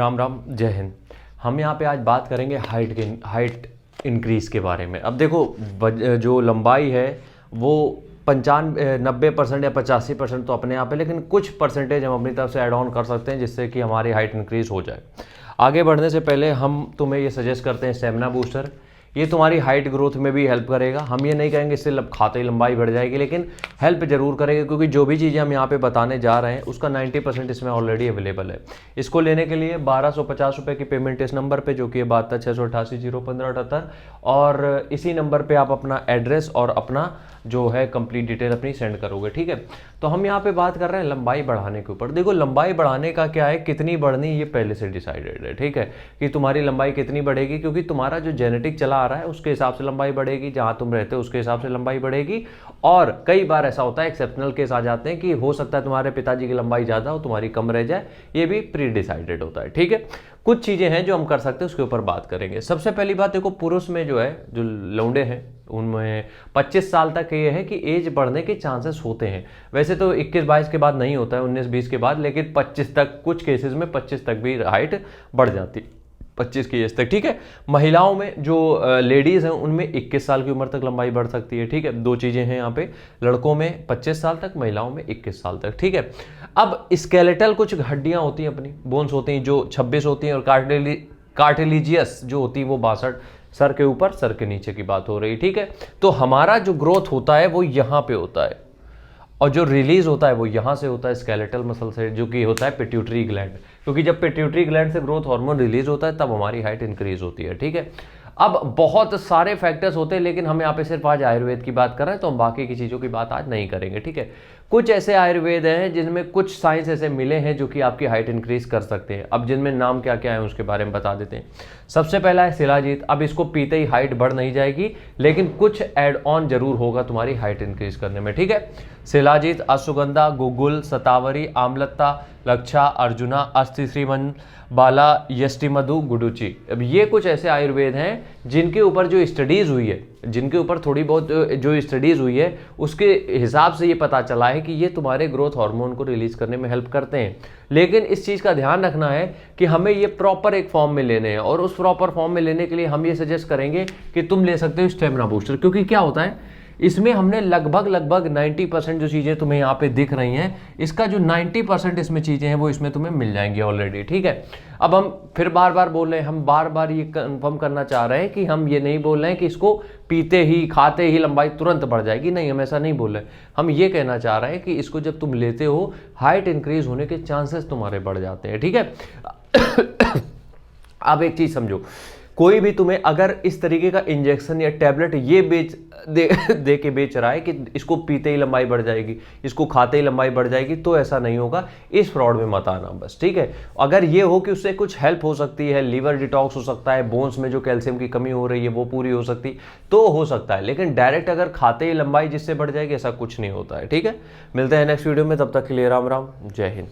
राम राम, जय हिंद। हम यहाँ पे आज बात करेंगे हाइट इंक्रीज़ के बारे में। अब देखो, जो लंबाई है वो 90% या 85% तो अपने आप है, लेकिन कुछ परसेंटेज हम अपनी तरफ से ऐड ऑन कर सकते हैं जिससे कि हमारी हाइट इंक्रीज़ हो जाए। आगे बढ़ने से पहले हम तुम्हें ये सजेस्ट करते हैं स्टेमिना बूस्टर। ये तुम्हारी हाइट ग्रोथ में भी हेल्प करेगा। हम ये नहीं कहेंगे इससे खाते ही लंबाई बढ़ जाएगी, लेकिन हेल्प जरूर करेगा, क्योंकि जो भी चीज़ें हम यहाँ पे बताने जा रहे हैं उसका 90% इसमें ऑलरेडी अवेलेबल है। इसको लेने के लिए 1250 रुपये की पेमेंट इस नंबर पे, जो कि 72 688 01578, और इसी नंबर पे आप अपना एड्रेस और अपना जो है कंप्लीट डिटेल अपनी सेंड करोगे, ठीक है। तो हम यहाँ पे बात कर रहे हैं लंबाई बढ़ाने के ऊपर। देखो, लंबाई बढ़ाने का क्या है, कितनी बढ़नी ये पहले से डिसाइडेड है, ठीक है, कि तुम्हारी लंबाई कितनी बढ़ेगी, क्योंकि तुम्हारा जो जेनेटिक चला आ रहा है उसके हिसाब से लंबाई बढ़ेगी, जहाँ तुम रहते हो उसके हिसाब से लंबाई बढ़ेगी। और कई बार ऐसा होता है, एक्सेप्शनल केस आ जाते हैं कि हो सकता है तुम्हारे पिताजी की लंबाई ज़्यादा हो, तुम्हारी कम रह जाए, ये भी प्री डिसाइडेड होता है, ठीक है। कुछ चीज़ें हैं जो हम कर सकते हैं, उसके ऊपर बात करेंगे। सबसे पहली बात, देखो, पुरुष में जो है, जो लौंडे हैं उनमें 25 साल तक ये है कि एज बढ़ने के चांसेस होते हैं। वैसे तो 21-22 के बाद नहीं होता है, 19-20 के बाद, लेकिन 25 तक, कुछ केसेस में 25 तक भी हाइट बढ़ जाती, 25 की एज तक, ठीक है। महिलाओं में जो लेडीज़ हैं उनमें 21 साल की उम्र तक लंबाई बढ़ सकती है, ठीक है। दो चीज़ें हैं यहाँ पे, लड़कों में 25 साल तक, महिलाओं में 21 साल तक, ठीक है। अब स्केलेटल कुछ हड्डियाँ होती हैं, अपनी बोन्स होती हैं जो 26 होती हैं, और कार्टिलिजियस जो होती है वो 62। सर के ऊपर सर के नीचे की बात हो रही, ठीक है। तो हमारा जो ग्रोथ होता है वो यहाँ पे होता है, और जो रिलीज होता है वो यहाँ से होता है, स्केलेटल मसल से, जो कि होता है पिट्यूटरी ग्लैंड, क्योंकि जब पिट्यूटरी ग्लैंड से ग्रोथ हार्मोन रिलीज होता है तब हमारी हाइट इंक्रीज होती है, ठीक है। अब बहुत सारे फैक्टर्स होते हैं, लेकिन हम यहाँ पे सिर्फ आज आयुर्वेद की बात कर रहे हैं, तो हम बाकी की चीज़ों की बात आज नहीं करेंगे, ठीक है। कुछ ऐसे आयुर्वेद हैं जिनमें कुछ साइंस ऐसे मिले हैं जो कि आपकी हाइट इंक्रीज कर सकते हैं। अब जिनमें नाम क्या क्या है उसके बारे में बता देते हैं। सबसे पहला है शिलाजीत। अब इसको पीते ही हाइट बढ़ नहीं जाएगी, लेकिन कुछ एड ऑन जरूर होगा तुम्हारी हाइट इंक्रीज करने में, ठीक है। शिलाजीत, अश्वगंधा, गुगुल, शतावरी, आमलता, लक्षा, अर्जुना, अस्थि श्रीमन, बाला, यष्टिमधु, गुडुचि। अब ये कुछ ऐसे आयुर्वेद हैं जिनके ऊपर जो स्टडीज़ हुई है, जिनके ऊपर थोड़ी बहुत जो स्टडीज़ हुई है उसके हिसाब से ये पता चला है कि ये तुम्हारे ग्रोथ हार्मोन को रिलीज करने में हेल्प करते हैं। लेकिन इस चीज़ का ध्यान रखना है कि हमें ये प्रॉपर एक फॉर्म में लेने हैं, और उस प्रॉपर फॉर्म में लेने के लिए हम ये सजेस्ट करेंगे कि तुम ले सकते हो स्टेमिना बूस्टर। क्योंकि क्या होता है, इसमें हमने लगभग 90% जो चीज़ें तुम्हें यहाँ पे दिख रही हैं, इसका जो 90% इसमें चीज़ें हैं वो इसमें तुम्हें मिल जाएंगी ऑलरेडी, ठीक है। अब हम फिर बार बार बोल रहे हैं, हम बार बार ये कंफर्म करना चाह रहे हैं कि हम ये नहीं बोल रहे हैं कि इसको पीते ही खाते ही लंबाई तुरंत बढ़ जाएगी, नहीं, हम ऐसा नहीं बोल रहे। हम ये कहना चाह रहे हैं कि इसको जब तुम लेते हो, हाइट इंक्रीज होने के चांसेस तुम्हारे बढ़ जाते हैं, ठीक है। अब एक चीज़ समझो, कोई भी तुम्हें अगर इस तरीके का इंजेक्शन या टैबलेट ये दे के बेच रहा है कि इसको पीते ही लंबाई बढ़ जाएगी, इसको खाते ही लंबाई बढ़ जाएगी, तो ऐसा नहीं होगा। इस फ्रॉड में मत आना बस, ठीक है। अगर ये हो कि उससे कुछ हेल्प हो सकती है, लीवर डिटॉक्स हो सकता है, बोन्स में जो कैल्शियम की कमी हो रही है वो पूरी हो सकती, तो हो सकता है, लेकिन डायरेक्ट अगर खाते ही लंबाई जिससे बढ़ जाएगी, ऐसा कुछ नहीं होता है, ठीक है। मिलते हैं नेक्स्ट वीडियो में, तब तक के लिए राम राम, जय हिंद।